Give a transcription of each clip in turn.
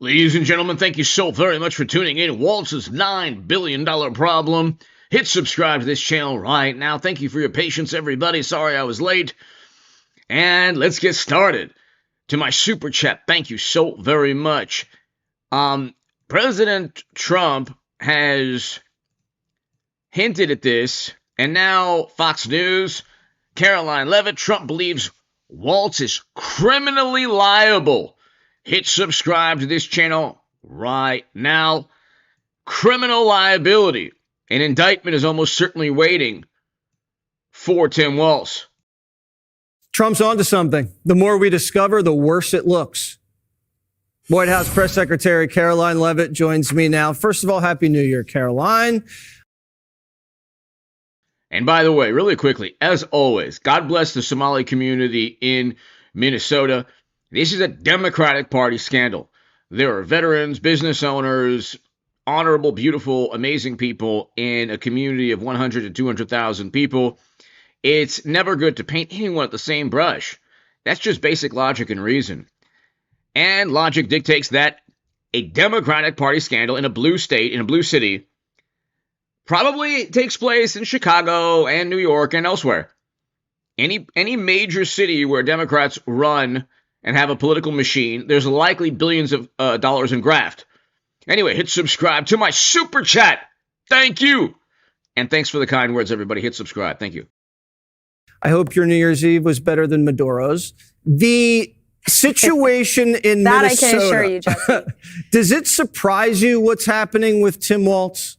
Ladies and gentlemen, thank you so very much for tuning in. Walz's $9 billion problem. Hit subscribe to this channel right now. Thank you for your patience, everybody. Sorry I was late. And let's get started. To my super chat, thank you so very much. President Trump has hinted at this, and now Fox News, Caroline Leavitt, Trump believes Walz is criminally liable. Hit subscribe to this channel right now. Criminal liability. An indictment is almost certainly waiting for Tim Walz. Trump's onto something. The more we discover, the worse it looks. White House Press Secretary Caroline Leavitt joins me now. First of all, Happy New Year, Caroline. And by the way, really quickly, as always, God bless the Somali community in Minnesota. This is a Democratic Party scandal. There are veterans, business owners, honorable, beautiful, amazing people in a community of 100 to 200,000 people. It's never good to paint anyone with the same brush. That's just basic logic and reason. And logic dictates that a Democratic Party scandal in a blue state, in a blue city, probably takes place in Chicago and New York and elsewhere. Any major city where Democrats run and have a political machine, there's likely billions of dollars in graft. Anyway, hit subscribe to my super chat. Thank you. And thanks for the kind words, everybody. Hit subscribe. Thank you. I hope your New Year's Eve was better than Maduro's. The situation in that Minnesota. I can assure you, Jesse. Does it surprise you what's happening with Tim Walz?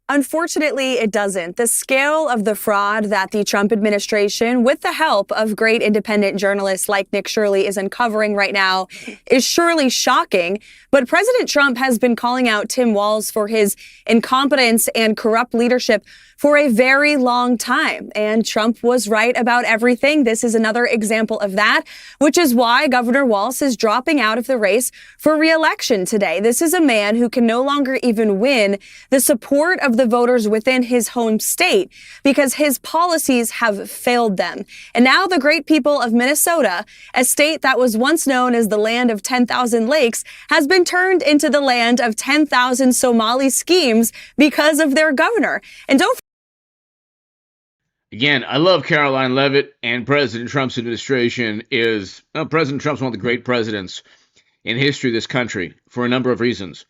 Unfortunately, it doesn't. The scale of the fraud that the Trump administration, with the help of great independent journalists like Nick Shirley, is uncovering right now is surely shocking. But President Trump has been calling out Tim Walz for his incompetence and corrupt leadership for a very long time. And Trump was right about everything. This is another example of that, which is why Governor Walz is dropping out of the race for re-election today. This is a man who can no longer even win the support of the voters within his home state because his policies have failed them. And now the great people of Minnesota, a state that was once known as the land of 10,000 lakes, has been turned into the land of 10,000 Somali schemes because of their governor. And don't Again, I love Caroline Leavitt, and President Trump's administration is, President Trump's one of the great presidents in history of this country for a number of reasons.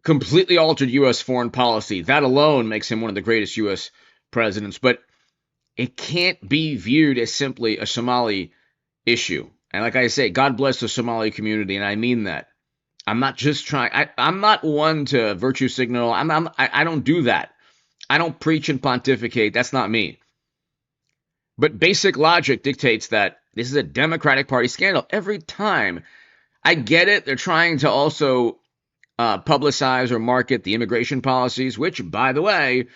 Completely altered U.S. foreign policy. That alone makes him one of the greatest U.S. presidents, but it can't be viewed as simply a Somali issue. And like I say, God bless the Somali community, and I mean that. I'm not just trying, I'm not one to virtue signal. I don't do that. I don't preach and pontificate. That's not me. But basic logic dictates that this is a Democratic Party scandal. Every time. I get it. They're trying to also publicize or market the immigration policies, which, by the way,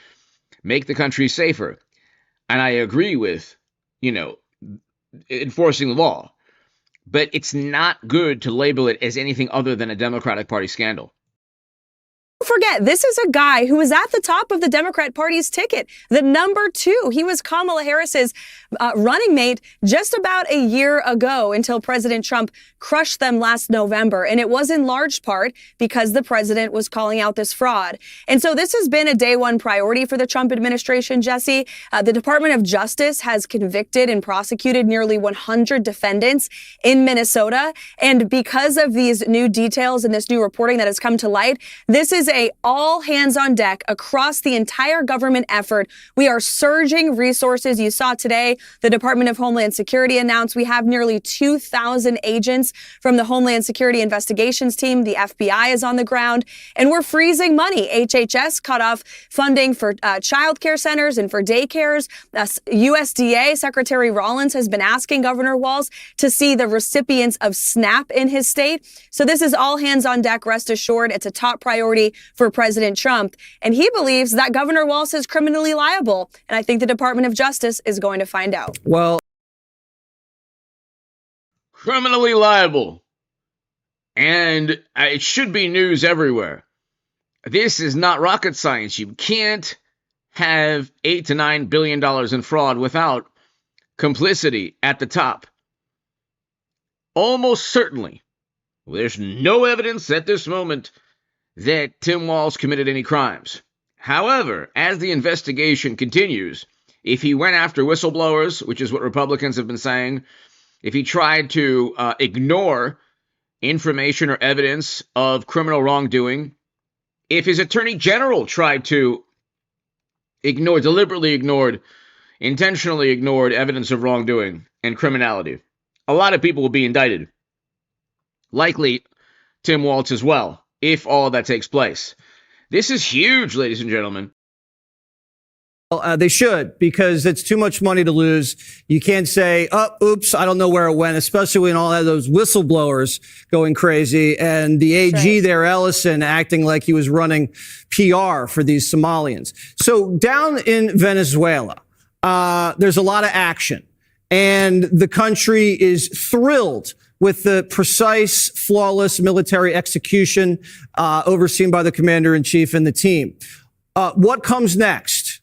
make the country safer. And I agree with, enforcing the law. But it's not good to label it as anything other than a Democratic Party scandal. forget, this is a guy who was at the top of the Democrat Party's ticket, the number 2. He was Kamala Harris's running mate just about a year ago until President Trump crushed them last November. And it was in large part because the president was calling out this fraud. And so this has been a day one priority for the Trump administration, Jesse. The Department of Justice has convicted and prosecuted nearly 100 defendants in Minnesota. And because of these new details and this new reporting that has come to light, this is a all hands on deck across the entire government effort. We are surging resources. You saw today, the Department of Homeland Security announced we have nearly 2,000 agents from the Homeland Security Investigations Team. The FBI is on the ground, and we're freezing money. HHS cut off funding for child care centers and for daycares. USDA Secretary Rollins has been asking Governor Walz to see the recipients of SNAP in his state. So this is all hands on deck. Rest assured, it's a top priority for President Trump. And he believes that Governor Walz is criminally liable. And I think the Department of Justice is going to find out. Well, criminally liable. And it should be news everywhere. This is not rocket science. You can't have $8 to $9 billion in fraud without complicity at the top. almost certainly, there's no evidence at this moment that Tim Walz committed any crimes. However, as the investigation continues, if he went after whistleblowers, which is what Republicans have been saying, if he tried to ignore information or evidence of criminal wrongdoing, if his attorney general tried to deliberately ignored, intentionally ignored evidence of wrongdoing and criminality, a lot of people will be indicted. Likely Tim Walz as well, if all of that takes place. This is huge, ladies and gentlemen. They should, because it's too much money to lose. You can't say, oh, oops, I don't know where it went, especially when all of those whistleblowers going crazy and the AG there, Ellison, acting like he was running PR for these Somalians. So down in Venezuela, there's a lot of action, and the country is thrilled with the precise, flawless military execution overseen by the commander-in-chief and the team. What comes next?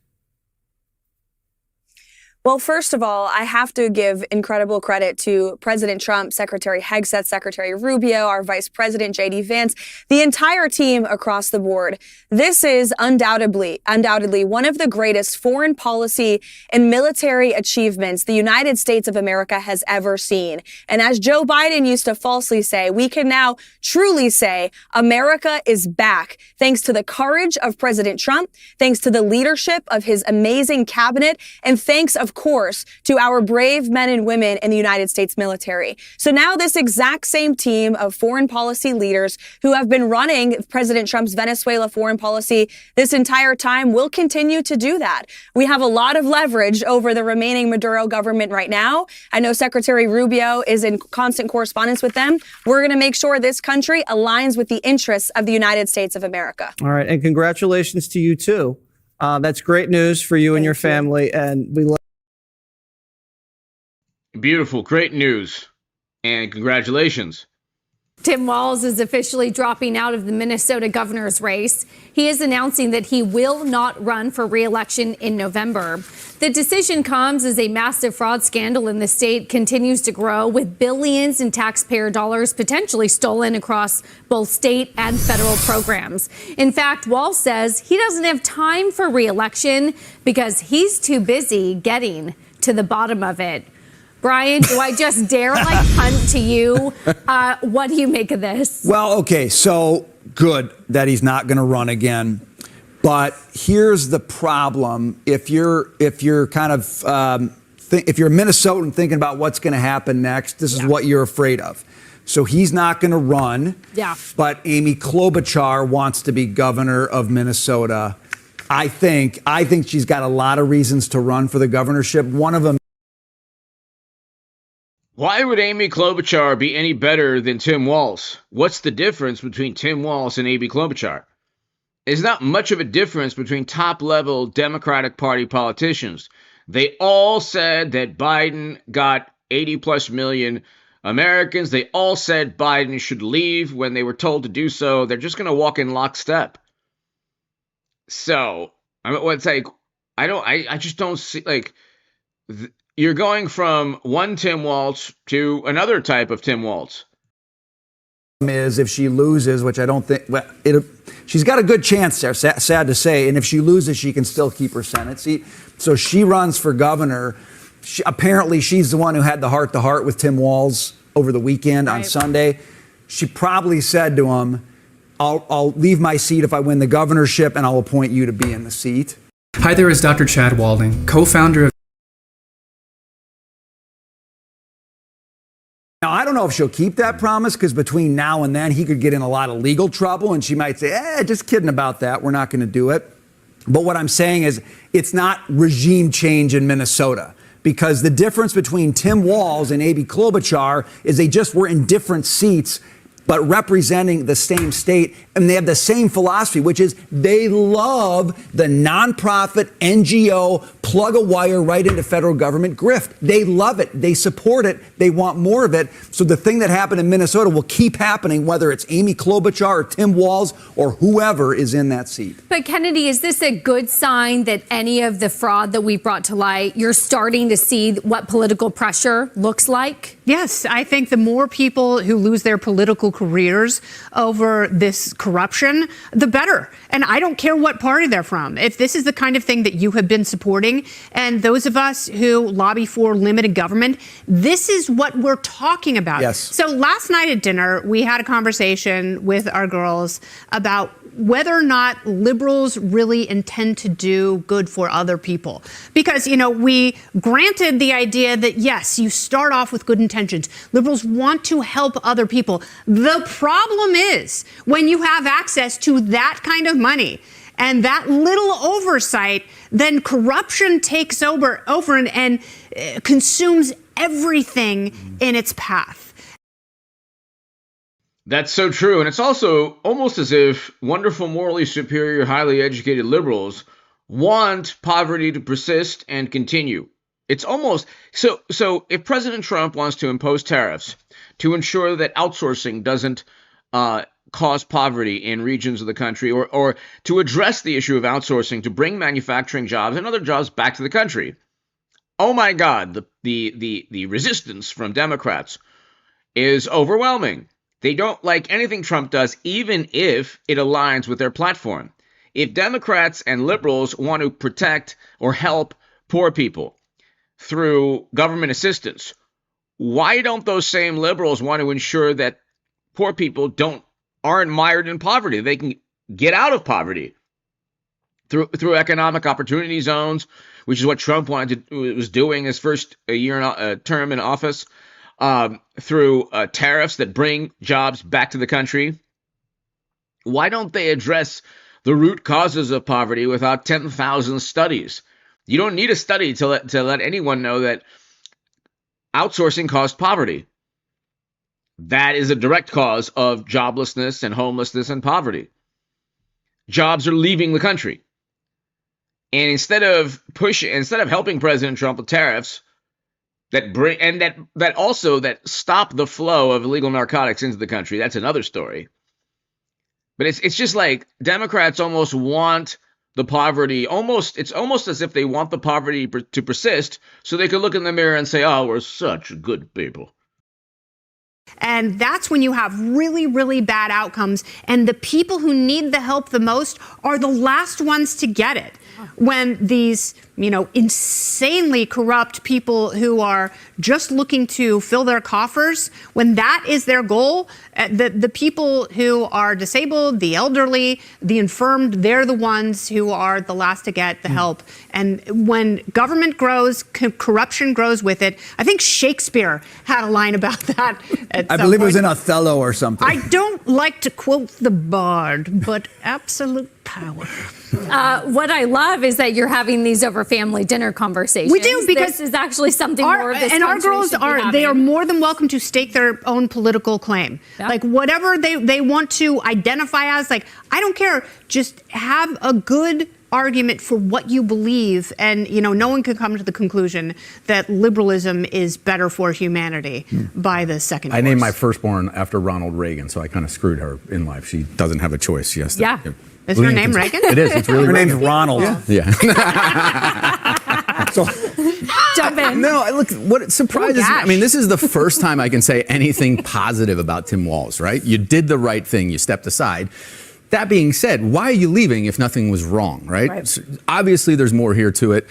Well, first of all, I have to give incredible credit to President Trump, Secretary Hegseth, Secretary Rubio, our Vice President, J.D. Vance, the entire team across the board. This is undoubtedly one of the greatest foreign policy and military achievements the United States of America has ever seen. And as Joe Biden used to falsely say, we can now truly say America is back, thanks to the courage of President Trump, thanks to the leadership of his amazing cabinet, and thanks, of course, to our brave men and women in the United States military. So now this exact same team of foreign policy leaders who have been running President Trump's Venezuela foreign policy this entire time will continue to do that. We have a lot of leverage over the remaining Maduro government right now. I know Secretary Rubio is in constant correspondence with them. We're going to make sure this country aligns with the interests of the United States of America. All right. And congratulations to you, too. That's great news for you and your family. And we love. Beautiful, great news, and congratulations. Tim Walz is officially dropping out of the Minnesota governor's race. He is announcing that he will not run for re-election in November. The decision comes as a massive fraud scandal in the state continues to grow, with billions in taxpayer dollars potentially stolen across both state and federal programs. In fact, Walz says he doesn't have time for re-election because he's too busy getting to the bottom of it. Brian, do I just dare punt to you? What do you make of this? Well, okay, so good that he's not going to run again. But here's the problem: if you're kind of if you're a Minnesotan thinking about what's going to happen next, this is what you're afraid of. So he's not going to run. Yeah. But Amy Klobuchar wants to be governor of Minnesota. I think she's got a lot of reasons to run for the governorship. One of them. Why would Amy Klobuchar be any better than Tim Walz? What's the difference between Tim Walz and Amy Klobuchar? There's not much of a difference between top-level Democratic Party politicians. They all said that Biden got 80-plus million Americans. They all said Biden should leave when they were told to do so. They're just going to walk in lockstep. So, I just don't see, you're going from one Tim Walz to another type of Tim Walz. Is if she loses, which I don't think, she's got a good chance there, sad to say, and if she loses, she can still keep her Senate seat. So she runs for governor. Apparently, she's the one who had the heart-to-heart with Tim Walz over the weekend on Sunday. She probably said to him, I'll leave my seat if I win the governorship, and I'll appoint you to be in the seat. Hi, there is Dr. Chad Walding, co-founder of. Now, I don't know if she'll keep that promise, because between now and then, he could get in a lot of legal trouble, and she might say, just kidding about that. We're not going to do it. But what I'm saying is it's not regime change in Minnesota, because the difference between Tim Walz and Amy Klobuchar is they just were in different seats, but representing the same state, and they have the same philosophy, which is they love the nonprofit NGO plug a wire right into federal government grift. They love it. They support it. They want more of it. So the thing that happened in Minnesota will keep happening, whether it's Amy Klobuchar or Tim Walz or whoever is in that seat. But Kennedy, is this a good sign that any of the fraud that we brought to light, you're starting to see what political pressure looks like? Yes, I think the more people who lose their political careers over this corruption, the better. And I don't care what party they're from. If this is the kind of thing that you have been supporting, and those of us who lobby for limited government, this is what we're talking about. Yes. So last night at dinner, we had a conversation with our girls about whether or not liberals really intend to do good for other people. Because, we granted the idea that, yes, you start off with good intentions. Liberals want to help other people. The problem is when you have access to that kind of money and that little oversight, then corruption takes over and consumes everything in its path. That's so true. And it's also almost as if wonderful, morally superior, highly educated liberals want poverty to persist and continue. It's almost so if President Trump wants to impose tariffs to ensure that outsourcing doesn't cause poverty in regions of the country, or to address the issue of outsourcing to bring manufacturing jobs and other jobs back to the country. Oh my God, the resistance from Democrats is overwhelming. They don't like anything Trump does, even if it aligns with their platform. If Democrats and liberals want to protect or help poor people through government assistance, why don't those same liberals want to ensure that poor people aren't mired in poverty? They can get out of poverty through economic opportunity zones, which is what Trump was doing his first term in office. Through tariffs that bring jobs back to the country. Why don't they address the root causes of poverty without 10,000 studies? You don't need a study to let anyone know that outsourcing caused poverty. That is a direct cause of joblessness and homelessness and poverty. Jobs are leaving the country. And instead of helping President Trump with tariffs, that stop the flow of illegal narcotics into the country. That's another story. But it's just like Democrats almost want the poverty. It's almost as if they want the poverty to persist so they can look in the mirror and say, "Oh, we're such good people." And that's when you have really, really bad outcomes. And the people who need the help the most are the last ones to get it. When these, insanely corrupt people who are just looking to fill their coffers, when that is their goal, the people who are disabled, the elderly, the infirmed, they're the ones who are the last to get the help. And when government grows, corruption grows with it. I think Shakespeare had a line about that. I believe it was in Othello or something. I don't like to quote the bard, but absolute power. What I love is that you're having these over family dinner conversations. We do, because this is actually something more of this and our country girls should be having. they are more than welcome to stake their own political claim. Yeah. Like whatever they want to identify as, like, I don't care. Just have a good argument for what you believe, and no one can come to the conclusion that liberalism is better for humanity by the second I named my course. firstborn after Ronald Reagan, so I kind of screwed her in life. She doesn't have a choice. She has to. Yeah. Is her name Reagan? It is. It's really Her Reagan. name's Ronald. Yeah. So, Jump in. No, look, what surprises me, gosh. I mean, this is the first time I can say anything positive about Tim Walz, right? You did the right thing. You stepped aside. That being said, why are you leaving if nothing was wrong, right? So obviously, there's more here to it.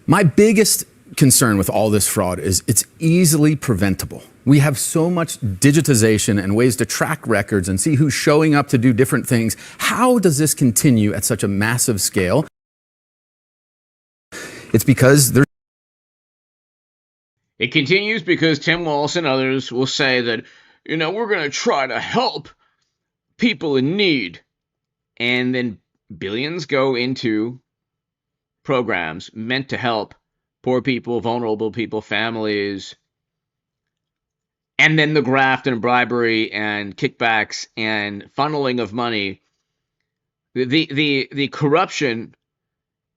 My biggest concern with all this fraud is it's easily preventable. We have so much digitization and ways to track records and see who's showing up to do different things. How does this continue at such a massive scale? It's because there's It continues because Tim Walz and others will say that, we're going to try to help people in need. And then billions go into programs meant to help poor people, vulnerable people, families. And then the graft and bribery and kickbacks and funneling of money. The corruption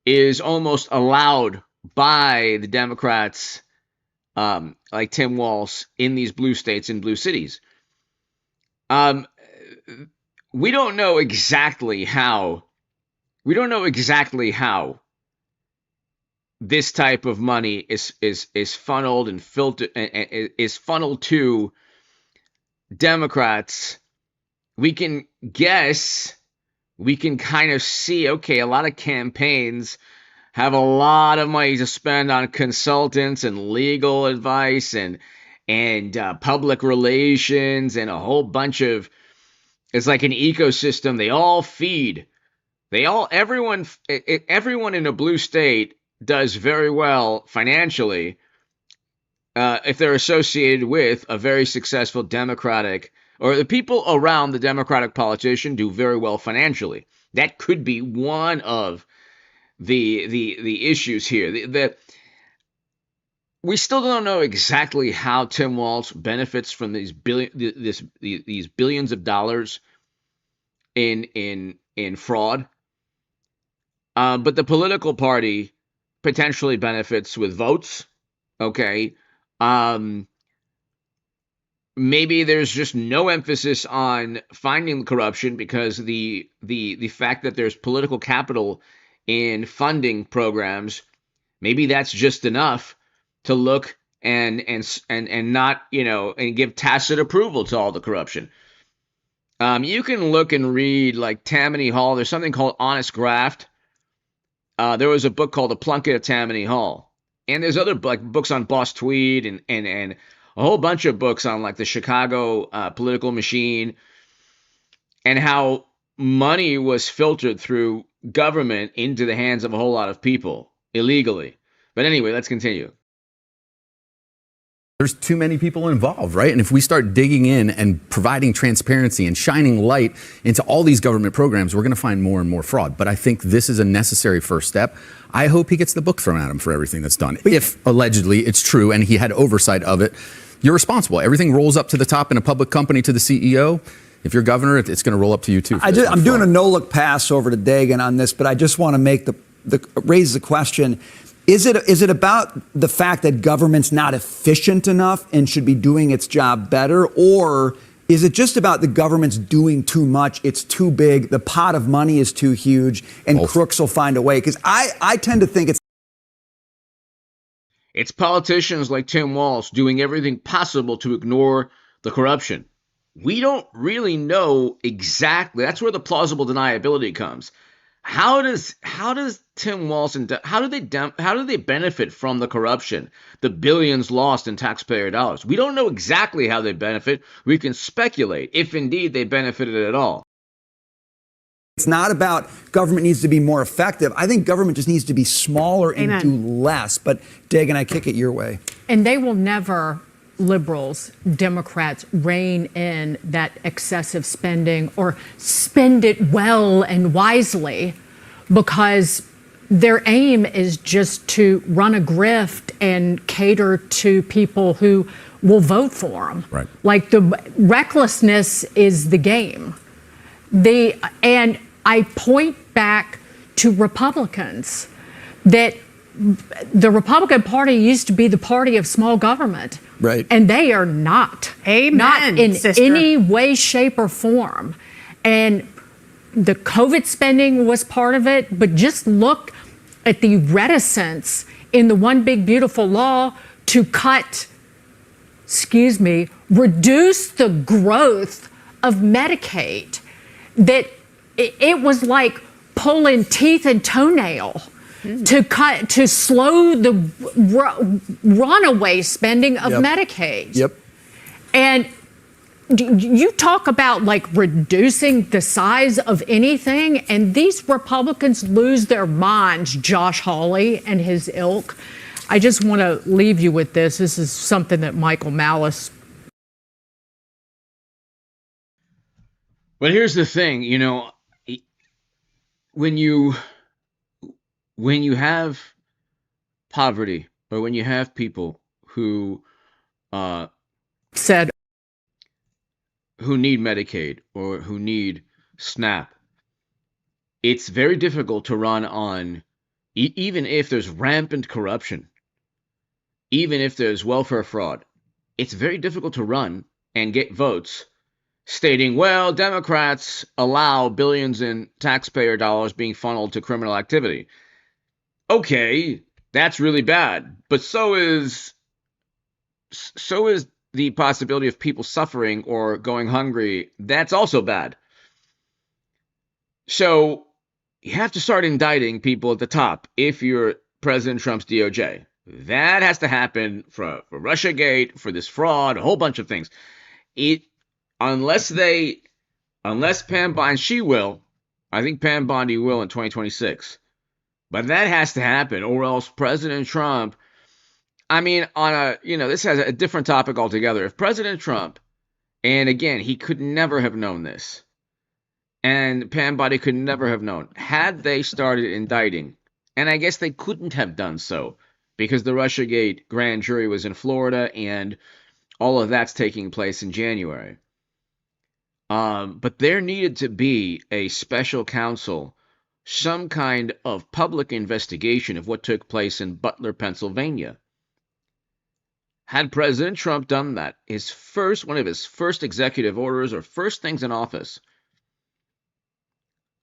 is almost allowed by the Democrats, like Tim Walz, in these blue states and blue cities. We don't know exactly how this type of money is funneled and filtered is funneled to Democrats, we can guess, we can kind of see, okay, a lot of campaigns have a lot of money to spend on consultants and legal advice and public relations and a whole bunch of, it's like an ecosystem. They all feed. Everyone in a blue state does very well financially if they're associated with a very successful Democratic, or the people around the Democratic politician do very well financially. That could be one of the issues here. We still don't know exactly how Tim Walz benefits from these billions of dollars in fraud. But the political party potentially benefits with votes. Okay. Maybe there's just no emphasis on finding corruption because the fact that there's political capital in funding programs, maybe that's just enough to look and not, and give tacit approval to all the corruption. You can look and read like Tammany Hall. There's something called Honest Graft. There was a book called The Plunkett of Tammany Hall. And there's other books on Boss Tweed and a whole bunch of books on like the Chicago political machine and how money was filtered through government into the hands of a whole lot of people illegally. But anyway, let's continue. There's too many people involved, right? And if we start digging in and providing transparency and shining light into all these government programs, we're going to find more and more fraud. But I think this is a necessary first step. I hope he gets the book thrown at him for everything that's done. If allegedly it's true and he had oversight of it, you're responsible. Everything rolls up to the top in a public company to the CEO. If you're governor, it's going to roll up to you too. I'm doing a no-look pass over to Dagan on this, but I just want to make raise the question. Is it about the fact that government's not efficient enough and should be doing its job better? Or is it just about the government's doing too much, it's too big, the pot of money is too huge, and crooks will find a way? Because I tend to think it's politicians like Tim Walz doing everything possible to ignore the corruption. We don't really know exactly. That's where the plausible deniability comes. How does Tim Walz and how do they benefit from the corruption, the billions lost in taxpayer dollars? We don't know exactly how they benefit. We can speculate if indeed they benefited at all. It's not about government needs to be more effective. I think government just needs to be smaller and do less. But Dagan, I kick it your way. And they will never, liberals, Democrats, rein in that excessive spending or spend it well and wisely, because their aim is just to run a grift and cater to people who will vote for them. Right. Like the recklessness is the game. And I point back to Republicans that the Republican Party used to be the party of small government. Right. And they are not. Amen, Not in sister. any way, shape, or form. And the COVID spending was part of it, but just look at the reticence in the One Big Beautiful Law to reduce the growth of Medicaid. That it was like pulling teeth and toenail to slow the runaway spending of Medicaid. Yep. And you talk about like reducing the size of anything, and these Republicans lose their minds, Josh Hawley and his ilk. I just want to leave you with this. This is something that Michael Malice. But here's the thing, when you have poverty, or when you have people who need Medicaid or who need SNAP, it's very difficult to run on, even if there's rampant corruption, even if there's welfare fraud, it's very difficult to run and get votes stating, well, Democrats allow billions in taxpayer dollars being funneled to criminal activity. Okay, That's really bad. But so is the possibility of people suffering or going hungry. That's also bad. So you have to start indicting people at the top if you're President Trump's DOJ. That has to happen for Russiagate, for this fraud, a whole bunch of things. Unless Pam Bondi, she will. I think Pam Bondi will in 2026. But that has to happen, or else President Trump, I mean, this has a different topic altogether. If President Trump, and again, he could never have known this, and Pam Bondi could never have known, had they started indicting, and I guess they couldn't have done so, because the Russiagate grand jury was in Florida, and all of that's taking place in January. But there needed to be a special counsel, some kind of public investigation of what took place in Butler, Pennsylvania. Had President Trump done that, one of his first executive orders or first things in office,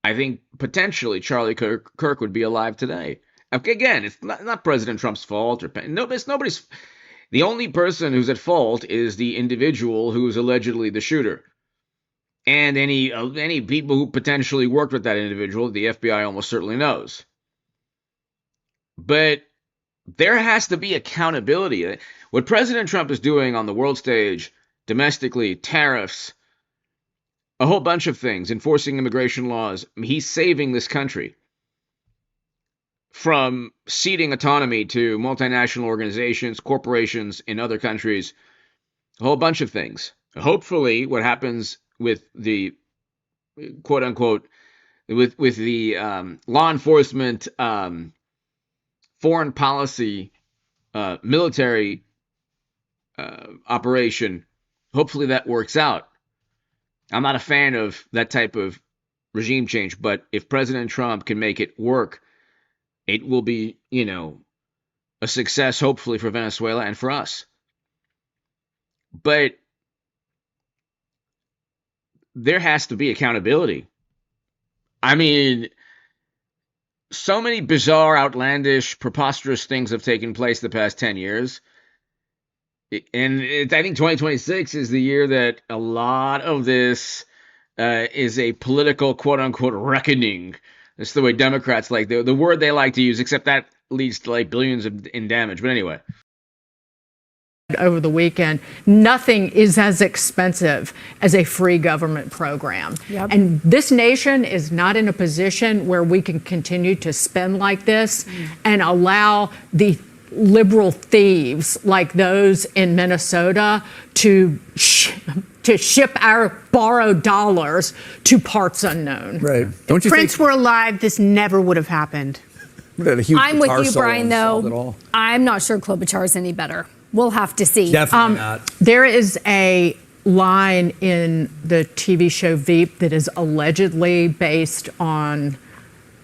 I think potentially Charlie Kirk would be alive today. Again, it's not President Trump's fault. Nobody's. The only person who's at fault is the individual who's allegedly the shooter. And any people who potentially worked with that individual, the FBI almost certainly knows. But there has to be accountability. What President Trump is doing on the world stage, domestically, tariffs, a whole bunch of things, enforcing immigration laws, he's saving this country from ceding autonomy to multinational organizations, corporations in other countries, a whole bunch of things. Hopefully, what happens with the quote unquote, with the law enforcement, foreign policy, military operation, hopefully that works out. I'm not a fan of that type of regime change, but if President Trump can make it work, it will be, a success, hopefully, for Venezuela and for us. But there has to be accountability. I mean, so many bizarre, outlandish, preposterous things have taken place the past 10 years. And I think 2026 is the year that a lot of this is a political, quote-unquote, reckoning. That's the way Democrats like, the word they like to use, except that leads to like billions in damage. But anyway. Over the weekend, nothing is as expensive as a free government program. Yep. And this nation is not in a position where we can continue to spend like this and allow the liberal thieves like those in Minnesota to ship our borrowed dollars to parts unknown. Right. Don't you think if Prince were alive, this never would have happened? I'm with you, Brian, though. I'm not sure Klobuchar is any better. We'll have to see. Definitely not. There is a line in the TV show Veep that is allegedly based on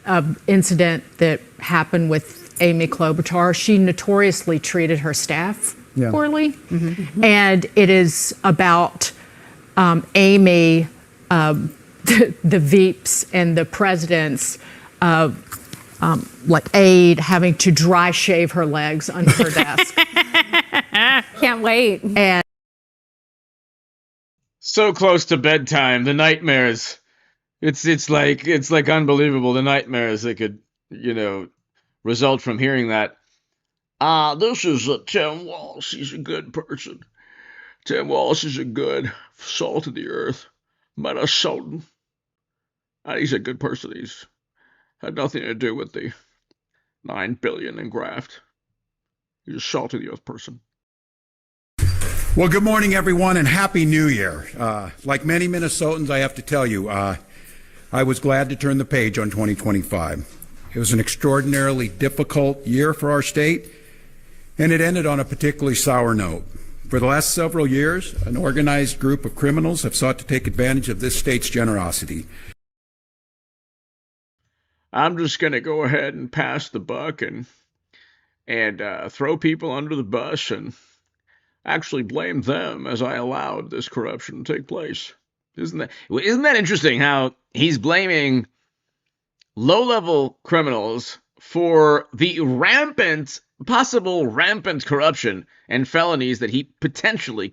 an incident that happened with Amy Klobuchar. She notoriously treated her staff poorly. Mm-hmm. And it is about Amy, the Veeps and the president's aide having to dry shave her legs under her desk. Can't wait. And so close to bedtime, the nightmares. It's like unbelievable, the nightmares that could, result from hearing that. This is Tim Walz. He's a good person. Tim Walz is a good salt of the earth Minnesotan. He's a good person. He's had nothing to do with the $9 billion in graft. He's a salt of the earth person. Well, good morning, everyone, and Happy New Year. Like many Minnesotans, I have to tell you, I was glad to turn the page on 2025. It was an extraordinarily difficult year for our state, and it ended on a particularly sour note. For the last several years, an organized group of criminals have sought to take advantage of this state's generosity. I'm just going to go ahead and pass the buck and throw people under the bus and actually blame them as I allowed this corruption to take place. Isn't that interesting how he's blaming low-level criminals for the possible rampant corruption and felonies that he potentially,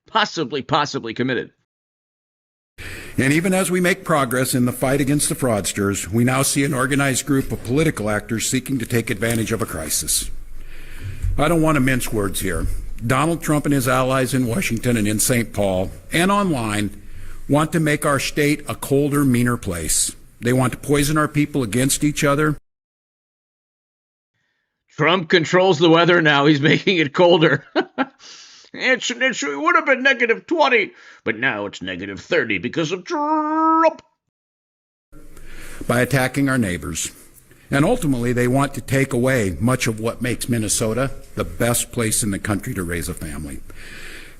possibly committed. And even as we make progress in the fight against the fraudsters, we now see an organized group of political actors seeking to take advantage of a crisis. I don't want to mince words here. Donald Trump and his allies in Washington and in St. Paul and online want to make our state a colder, meaner place. They want to poison our people against each other. Trump controls the weather now. He's making it colder. It would have been negative 20, but now it's negative 30 because of Trump. By attacking our neighbors. And ultimately, they want to take away much of what makes Minnesota the best place in the country to raise a family.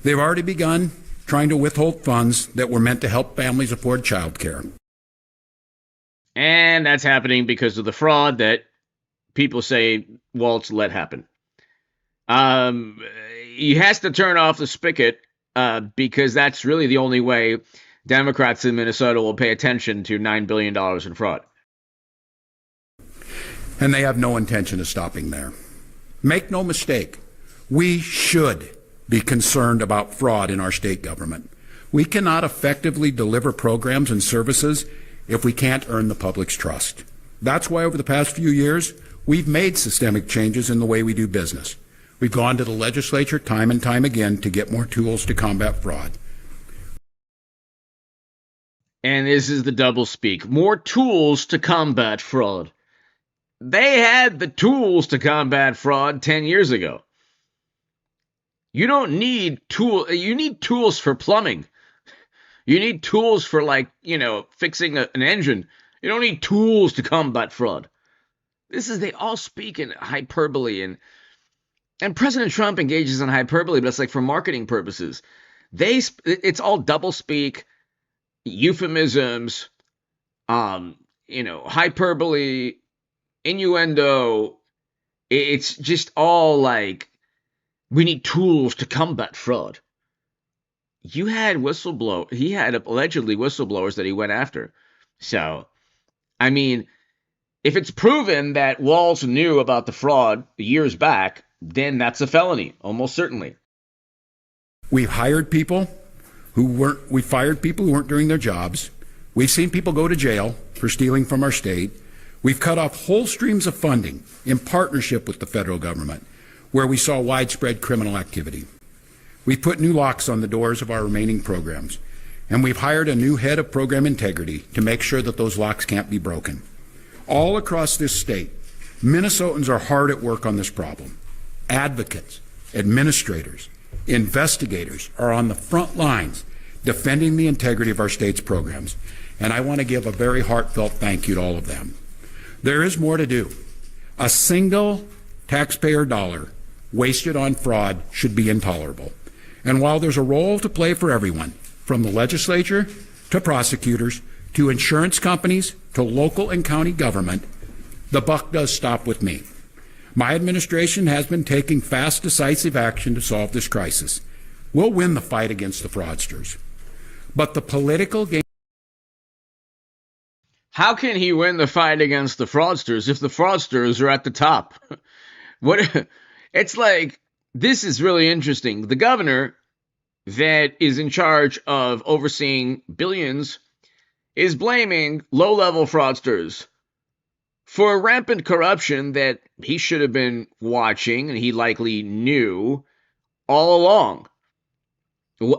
They've already begun trying to withhold funds that were meant to help families afford child care. And that's happening because of the fraud that people say Walz let happen. He has to turn off the spigot because that's really the only way Democrats in Minnesota will pay attention to $9 billion in fraud. And they have no intention of stopping there. Make no mistake, we should be concerned about fraud in our state government. We cannot effectively deliver programs and services if we can't earn the public's trust. That's why over the past few years, we've made systemic changes in the way we do business. We've gone to the legislature time and time again to get more tools to combat fraud. And this is the doublespeak. More tools to combat fraud. They had the tools to combat fraud 10 years ago. You don't need you need tools for plumbing. You need tools for, fixing an engine. You don't need tools to combat fraud. They all speak in hyperbole, and President Trump engages in hyperbole, but it's like for marketing purposes. It's all doublespeak, euphemisms, hyperbole, innuendo. It's just all like, we need tools to combat fraud. He had allegedly whistleblowers that he went after. So, I mean, if it's proven that Walz knew about the fraud years back, then that's a felony, almost certainly. We've hired people we fired people who weren't doing their jobs. We've seen people go to jail for stealing from our state. We've cut off whole streams of funding in partnership with the federal government, where we saw widespread criminal activity. We've put new locks on the doors of our remaining programs, and we've hired a new head of program integrity to make sure that those locks can't be broken. All across this state, Minnesotans are hard at work on this problem. Advocates, administrators, investigators are on the front lines defending the integrity of our state's programs, and I want to give a very heartfelt thank you to all of them. There is more to do. A single taxpayer dollar wasted on fraud should be intolerable. And while there's a role to play for everyone, from the legislature to prosecutors to insurance companies to local and county government, the buck does stop with me. My administration has been taking fast, decisive action to solve this crisis. We'll win the fight against the fraudsters. But the political game... How can he win the fight against the fraudsters if the fraudsters are at the top? It's like, this is really interesting. The governor that is in charge of overseeing billions is blaming low-level fraudsters for rampant corruption that he should have been watching and he likely knew all along.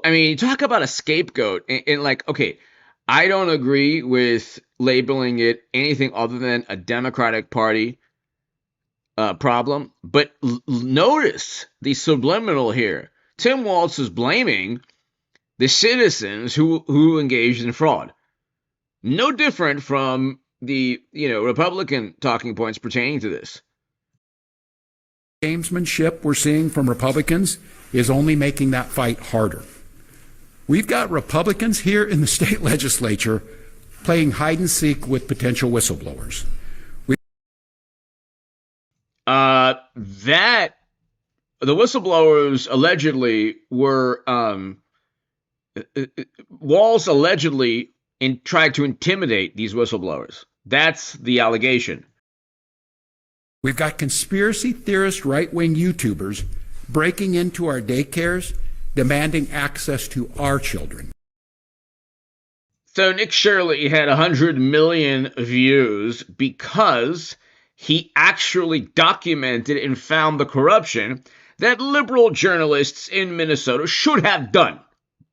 I mean, talk about a scapegoat. And okay, I don't agree with labeling it anything other than a Democratic Party problem, but notice the subliminal here. Tim Walz is blaming the citizens who engaged in fraud. No different from the Republican talking points pertaining to this. Gamesmanship we're seeing from Republicans is only making that fight harder. We've got Republicans here in the state legislature playing hide and seek with potential whistleblowers. That the whistleblowers allegedly were Walz allegedly tried to intimidate these whistleblowers. That's the allegation. We've got conspiracy theorist right-wing YouTubers breaking into our daycares, demanding access to our children. So Nick Shirley had 100 million views because he actually documented and found the corruption that liberal journalists in Minnesota should have done.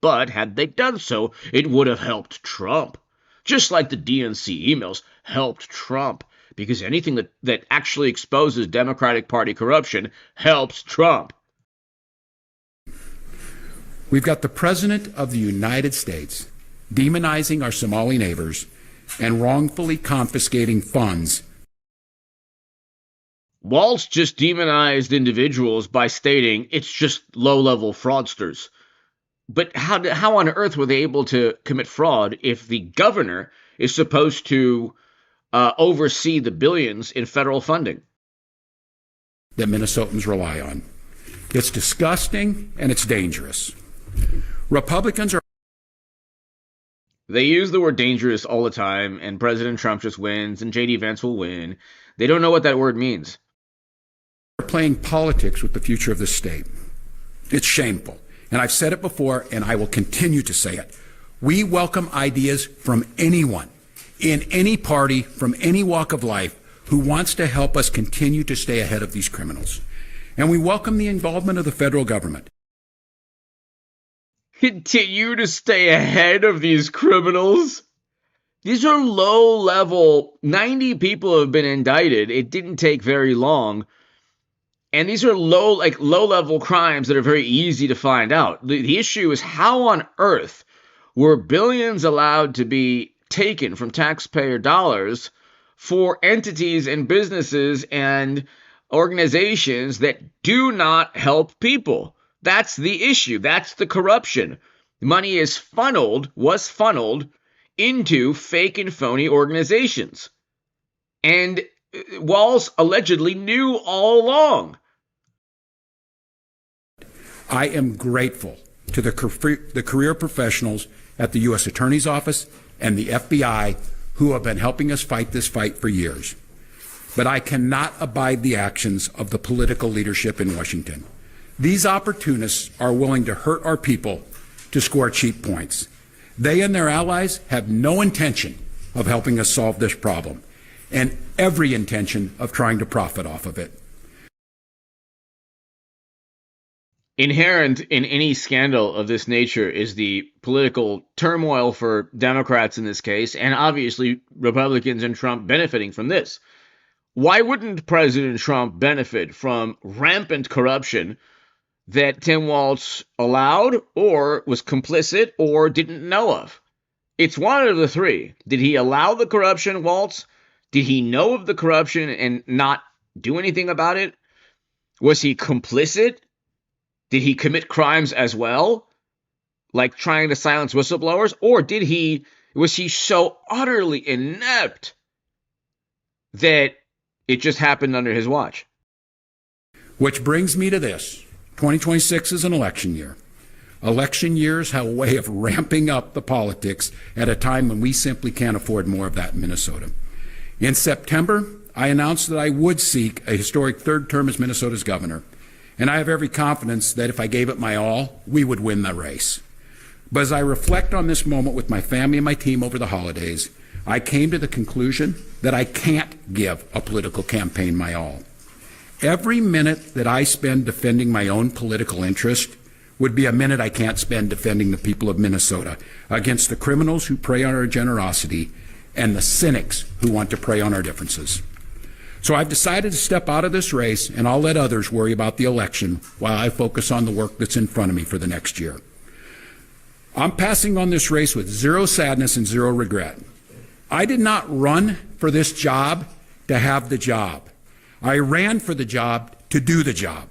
But had they done so, it would have helped Trump. Just like the DNC emails helped Trump. Because anything that actually exposes Democratic Party corruption helps Trump. We've got the President of the United States demonizing our Somali neighbors and wrongfully confiscating funds. Walz just demonized individuals by stating it's just low-level fraudsters. But how on earth were they able to commit fraud if the governor is supposed to oversee the billions in federal funding that Minnesotans rely on? It's disgusting and it's dangerous. Republicans are... They use the word dangerous all the time, and President Trump just wins, and J.D. Vance will win. They don't know what that word means. They're playing politics with the future of this state. It's shameful. And I've said it before, and I will continue to say it. We welcome ideas from anyone, in any party, from any walk of life, who wants to help us continue to stay ahead of these criminals. And we welcome the involvement of the federal government. Continue to stay ahead of these criminals? These are low-level, 90 people have been indicted. It didn't take very long. And these are low-level crimes that are very easy to find out. The issue is how on earth were billions allowed to be taken from taxpayer dollars for entities and businesses and organizations that do not help people? That's the issue. That's the corruption. Money was funneled into fake and phony organizations. And Walz allegedly knew all along. I am grateful to the career professionals at the U.S. Attorney's Office and the FBI who have been helping us fight this fight for years. But I cannot abide the actions of the political leadership in Washington. These opportunists are willing to hurt our people to score cheap points. They and their allies have no intention of helping us solve this problem, and every intention of trying to profit off of it. Inherent in any scandal of this nature is the political turmoil for Democrats in this case, and obviously Republicans and Trump benefiting from this. Why wouldn't President Trump benefit from rampant corruption that Tim Walz allowed or was complicit or didn't know of? It's one of the three. Did he allow the corruption, Walz? Did he know of the corruption and not do anything about it? Was he complicit? Did he commit crimes as well, like trying to silence whistleblowers? Or was he so utterly inept that it just happened under his watch? Which brings me to this. 2026 is an election year. Election years have a way of ramping up the politics at a time when we simply can't afford more of that in Minnesota. In September, I announced that I would seek a historic third term as Minnesota's governor. And I have every confidence that if I gave it my all, we would win the race. But as I reflect on this moment with my family and my team over the holidays, I came to the conclusion that I can't give a political campaign my all. Every minute that I spend defending my own political interest would be a minute I can't spend defending the people of Minnesota against the criminals who prey on our generosity and the cynics who want to prey on our differences. So I've decided to step out of this race, and I'll let others worry about the election while I focus on the work that's in front of me for the next year. I'm passing on this race with zero sadness and zero regret. I did not run for this job to have the job. I ran for the job to do the job.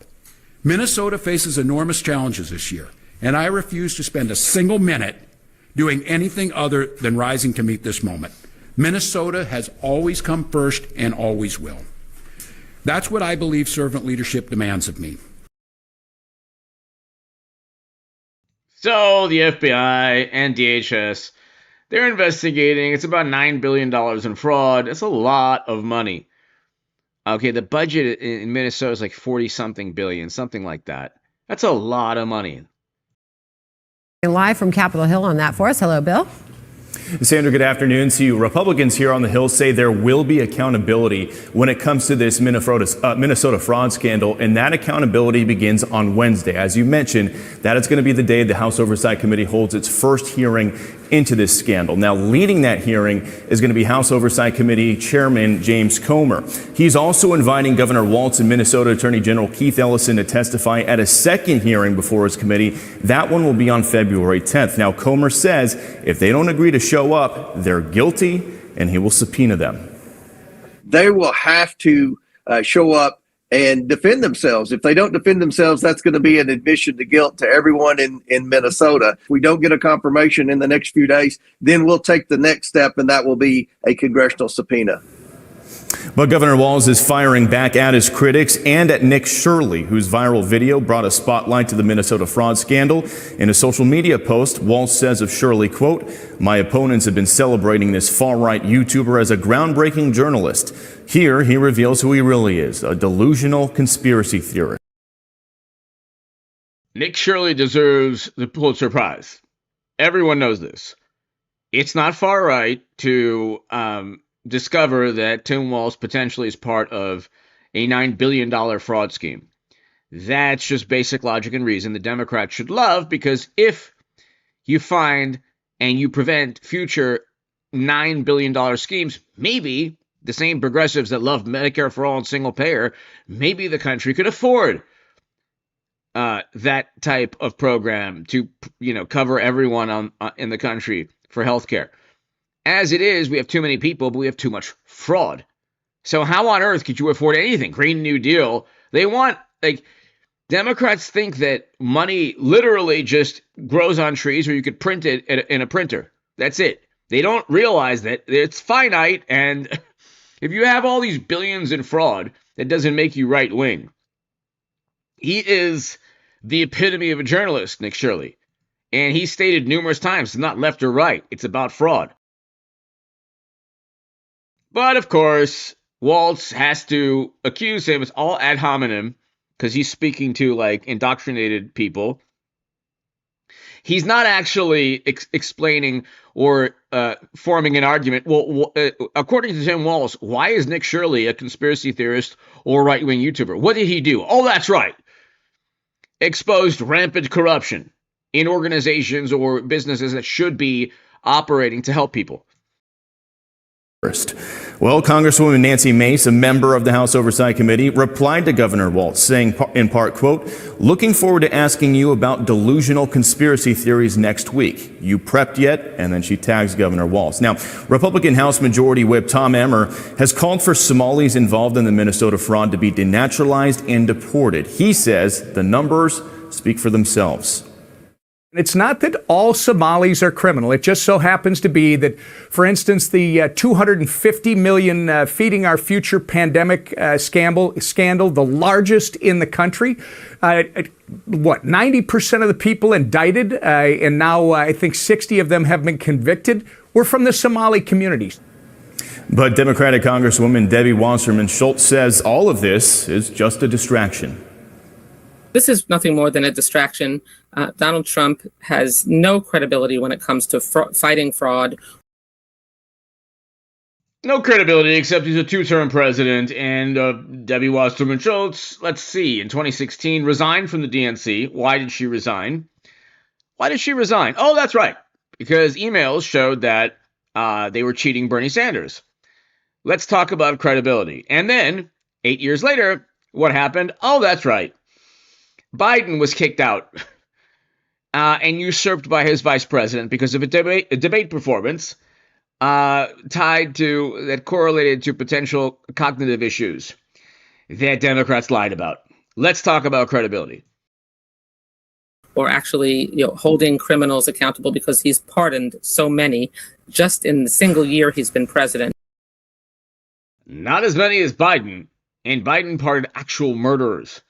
Minnesota faces enormous challenges this year, and I refuse to spend a single minute doing anything other than rising to meet this moment. Minnesota has always come first and always will. That's what I believe servant leadership demands of me. So the FBI and DHS, they're investigating. It's about $9 billion in fraud. It's a lot of money. Okay, the budget in Minnesota is like 40-something billion, something like that. That's a lot of money. Live from Capitol Hill on that for us. Hello, Bill. Sandra, good afternoon to you. Republicans here on the Hill say there will be accountability when it comes to this Minnesota fraud scandal, and that accountability begins on Wednesday. As you mentioned, that is going to be the day the House Oversight Committee holds its first hearing into this scandal. Now, leading that hearing is going to be House Oversight Committee Chairman James Comer. He's also inviting Governor Walz and Minnesota Attorney General Keith Ellison to testify at a second hearing before his committee. That one will be on February 10th. Now, Comer says if they don't agree to show up, they're guilty, and he will subpoena them. They will have to show up and defend themselves. If they don't defend themselves, that's going to be an admission to guilt to everyone in Minnesota. If we don't get a confirmation in the next few days, then we'll take the next step, and that will be a congressional subpoena. But Governor Walz is firing back at his critics and at Nick Shirley, whose viral video brought a spotlight to the Minnesota fraud scandal. In a social media post, Walz says of Shirley, quote, "My opponents have been celebrating this far-right YouTuber as a groundbreaking journalist. Here, he reveals who he really is, a delusional conspiracy theorist." Nick Shirley deserves the Pulitzer Prize. Everyone knows this. It's not far right to discover that Tim Walz potentially is part of a $9 billion fraud scheme. That's just basic logic and reason the Democrats should love, because if you find and you prevent future $9 billion schemes, maybe the same progressives that love Medicare for all and single payer, maybe the country could afford that type of program to, cover everyone in the country for health care. As it is, we have too many people, but we have too much fraud. So how on earth could you afford anything? Green New Deal. They want, Democrats think that money literally just grows on trees, or you could print it in a printer. That's it. They don't realize that it's finite, and if you have all these billions in fraud, that doesn't make you right wing. He is the epitome of a journalist, Nick Shirley. And he stated numerous times, it's not left or right, it's about fraud. But of course, Walz has to accuse him. It's all ad hominem because he's speaking to indoctrinated people. He's not actually explaining or forming an argument. Well, according to Tim Walz, why is Nick Shirley a conspiracy theorist or right-wing YouTuber? What did he do? Oh, that's right. Exposed rampant corruption in organizations or businesses that should be operating to help people. Well, Congresswoman Nancy Mace, a member of the House Oversight Committee, replied to Governor Walz, saying in part, quote, "Looking forward to asking you about delusional conspiracy theories next week. You prepped yet?" And then she tags Governor Walz. Now, Republican House Majority Whip Tom Emmer has called for Somalis involved in the Minnesota fraud to be denaturalized and deported. He says the numbers speak for themselves. It's not that all Somalis are criminal. It just so happens to be that, for instance, the 250 million feeding our future pandemic scandal, the largest in the country. 90% of the people indicted, and now I think 60 of them have been convicted, were from the Somali communities. But Democratic Congresswoman Debbie Wasserman Schultz says all of this is just a distraction. This is nothing more than a distraction. Donald Trump has no credibility when it comes to fighting fraud. No credibility, except he's a two-term president. And Debbie Wasserman Schultz, let's see, in 2016, resigned from the DNC. Why did she resign? Oh, that's right. Because emails showed that they were cheating Bernie Sanders. Let's talk about credibility. And then, 8 years later, what happened? Oh, that's right. Biden was kicked out and usurped by his vice president because of a debate performance that correlated to potential cognitive issues that Democrats lied about. Let's talk about credibility. Or actually, holding criminals accountable, because he's pardoned so many just in the single year he's been president. Not as many as Biden, and Biden pardoned actual murderers.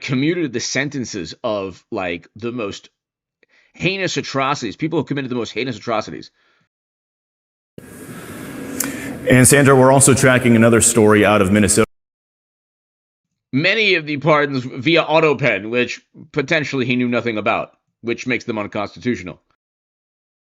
Commuted the sentences of the most heinous atrocities, people who committed the most heinous atrocities. And Sandra, we're also tracking another story out of Minnesota. many of the pardons via autopen, which potentially he knew nothing about, which makes them unconstitutional.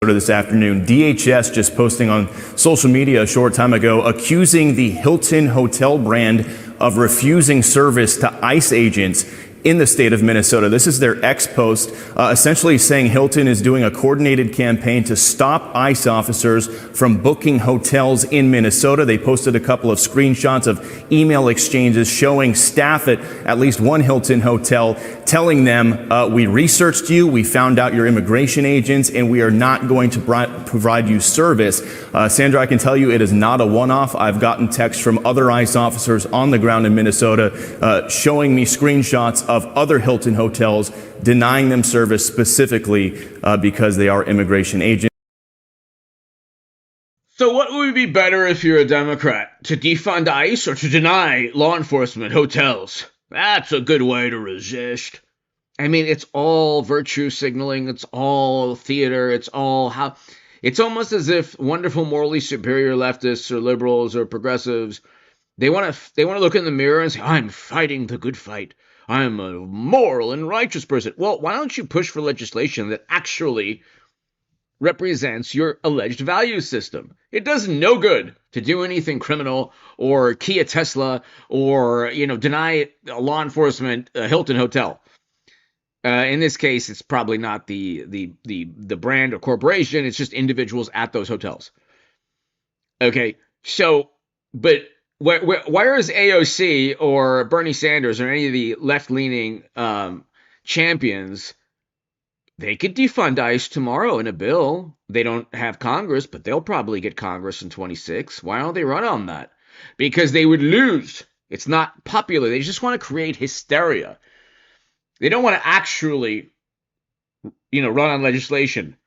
This afternoon, DHS just posting on social media a short time ago, accusing the Hilton Hotel brand of refusing service to ICE agents in the state of Minnesota. This is their X post, essentially saying Hilton is doing a coordinated campaign to stop ICE officers from booking hotels in Minnesota. They posted a couple of screenshots of email exchanges showing staff at least one Hilton hotel telling them, we researched you, we found out you're immigration agents, and we are not going to provide you service. Sandra, I can tell you it is not a one-off. I've gotten texts from other ICE officers on the ground in Minnesota showing me screenshots of other Hilton hotels denying them service specifically because they are immigration agents. So what would be better if you're a Democrat? To defund ICE or to deny law enforcement hotels? That's a good way to resist. I mean, it's all virtue signaling. It's all theater. It's almost as if wonderful morally superior leftists or liberals or progressives, they want to look in the mirror and say, I'm fighting the good fight. I'm a moral and righteous person. Well, why don't you push for legislation that actually represents your alleged value system? It does no good to do anything criminal or key a Tesla or, deny a law enforcement Hilton hotel. In this case, it's probably not the brand or corporation. It's just individuals at those hotels. Okay, so, but where is AOC or Bernie Sanders or any of the left-leaning champions? They could defund ICE tomorrow in a bill. They don't have Congress, but they'll probably get Congress in 26. Why don't they run on that? Because they would lose. It's not popular. They just want to create hysteria. They don't want to actually, run on legislation.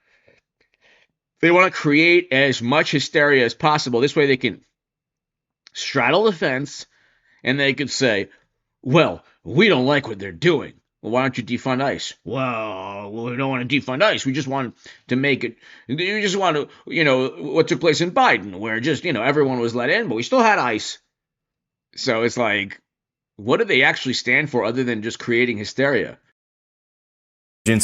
They want to create as much hysteria as possible. This way they can straddle the fence and they could say, well, we don't like what they're doing. Well, why don't you defund ICE? Well, we don't want to defund ICE. We just want to make it, you just want to, what took place in Biden, where just, everyone was let in, but we still had ICE. So it's like, what do they actually stand for other than just creating hysteria?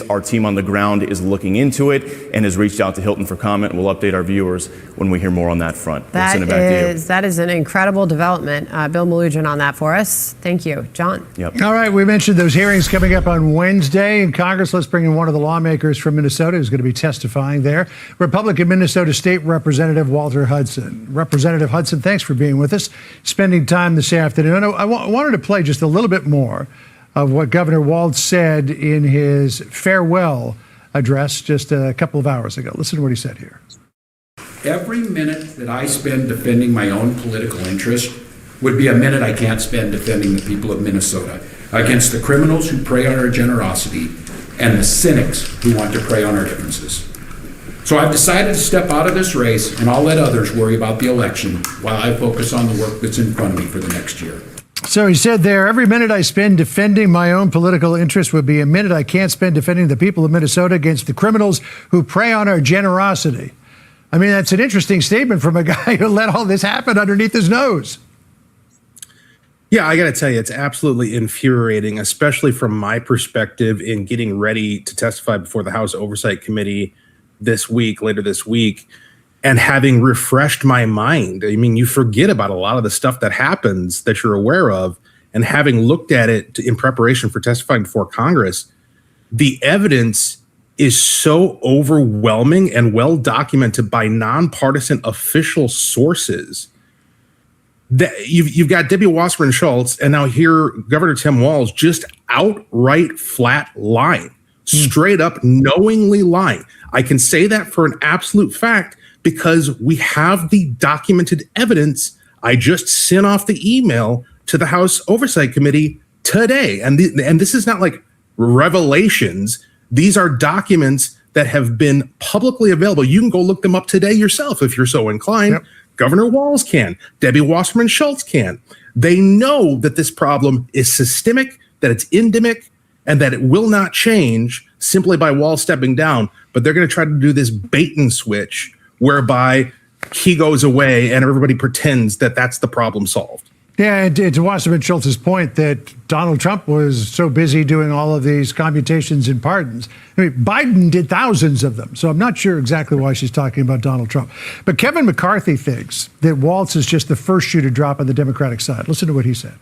Our team on the ground is looking into it and has reached out to Hilton for comment. We'll update our viewers when we hear more on that front. We'll send it back to you. That is an incredible development. Bill Malugin on that for us. Thank you. John. Yep. All right. We mentioned those hearings coming up on Wednesday in Congress. Let's bring in one of the lawmakers from Minnesota who's going to be testifying there. Republican Minnesota State Representative Walter Hudson. Representative Hudson, thanks for being with us, spending time this afternoon. I wanted to play just a little bit more of what Governor Walz said in his farewell address just a couple of hours ago. Listen to what he said here. Every minute that I spend defending my own political interest would be a minute I can't spend defending the people of Minnesota against the criminals who prey on our generosity and the cynics who want to prey on our differences. So I've decided to step out of this race, and I'll let others worry about the election while I focus on the work that's in front of me for the next year. So he said there, every minute I spend defending my own political interest would be a minute I can't spend defending the people of Minnesota against the criminals who prey on our generosity. I mean, that's an interesting statement from a guy who let all this happen underneath his nose. Yeah, I got to tell you, it's absolutely infuriating, especially from my perspective in getting ready to testify before the House Oversight Committee later this week. And having refreshed my mind, I mean, you forget about a lot of the stuff that happens that you're aware of. And having looked at it in preparation for testifying before Congress, the evidence is so overwhelming and well documented by nonpartisan official sources that you've got Debbie Wasserman Schultz and now here Governor Tim Walz just outright flat lying, straight up knowingly lying. I can say that for an absolute fact, because we have the documented evidence. I just sent off the email to the House Oversight Committee today. And this is not like revelations. These are documents that have been publicly available. You can go look them up today yourself if you're so inclined. Yep. Governor Walz can. Debbie Wasserman Schultz can. They know that this problem is systemic, that it's endemic, and that it will not change simply by Walz stepping down. But they're going to try to do this bait and switch whereby he goes away and everybody pretends that that's the problem solved. Yeah, and to Wasserman Schultz's point that Donald Trump was so busy doing all of these commutations and pardons. I mean, Biden did thousands of them, so I'm not sure exactly why she's talking about Donald Trump. But Kevin McCarthy thinks that Walz is just the first shoe to drop on the Democratic side. Listen to what he said.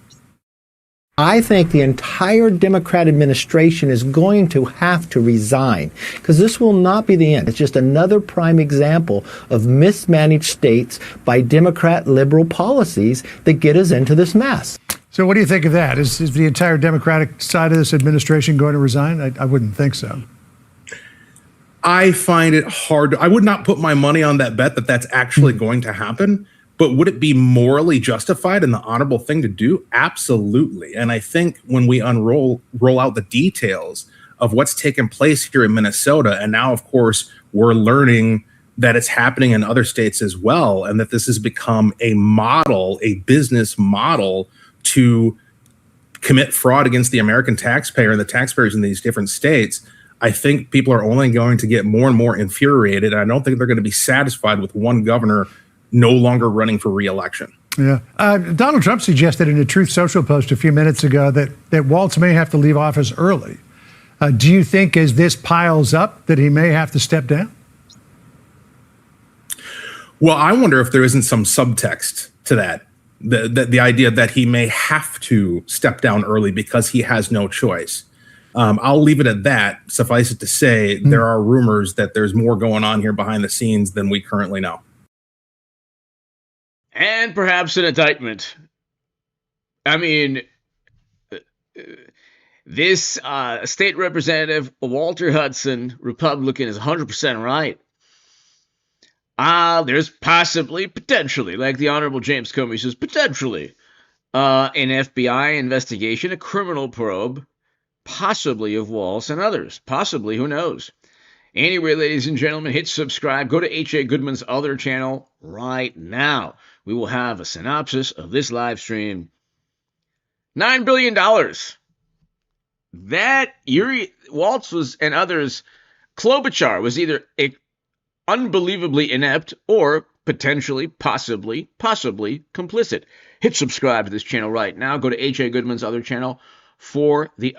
I think the entire Democrat administration is going to have to resign because this will not be the end. It's just another prime example of mismanaged states by Democrat liberal policies that get us into this mess. So what do you think of that? Is the entire Democratic side of this administration going to resign? I wouldn't think so. I find it hard. I would not put my money on that bet that that's actually going to happen. But would it be morally justified and the honorable thing to do? Absolutely. And I think when we roll out the details of what's taken place here in Minnesota, and now, of course, we're learning that it's happening in other states as well, and that this has become a model, a business model to commit fraud against the American taxpayer and the taxpayers in these different states, I think people are only going to get more and more infuriated. And I don't think they're going to be satisfied with one governor no longer running for re-election. Yeah. Donald Trump suggested in a Truth Social post a few minutes ago that Walz may have to leave office early. Do you think as this piles up that he may have to step down? Well, I wonder if there isn't some subtext to that. The idea that he may have to step down early because he has no choice. I'll leave it at that. Suffice it to say, there are rumors that there's more going on here behind the scenes than we currently know. And perhaps an indictment. I mean, this state representative, Walter Hudson, Republican, is 100% right. There's possibly, potentially, like the Honorable James Comey says, potentially an FBI investigation, a criminal probe, possibly of Walz and others. Possibly, who knows? Anyway, ladies and gentlemen, hit subscribe. Go to H.A. Goodman's other channel right now. We will have a synopsis of this live stream. $9 billion. That Walz was, and others, Klobuchar was either unbelievably inept or potentially, possibly complicit. Hit subscribe to this channel right now. Go to H.A. Goodman's other channel for the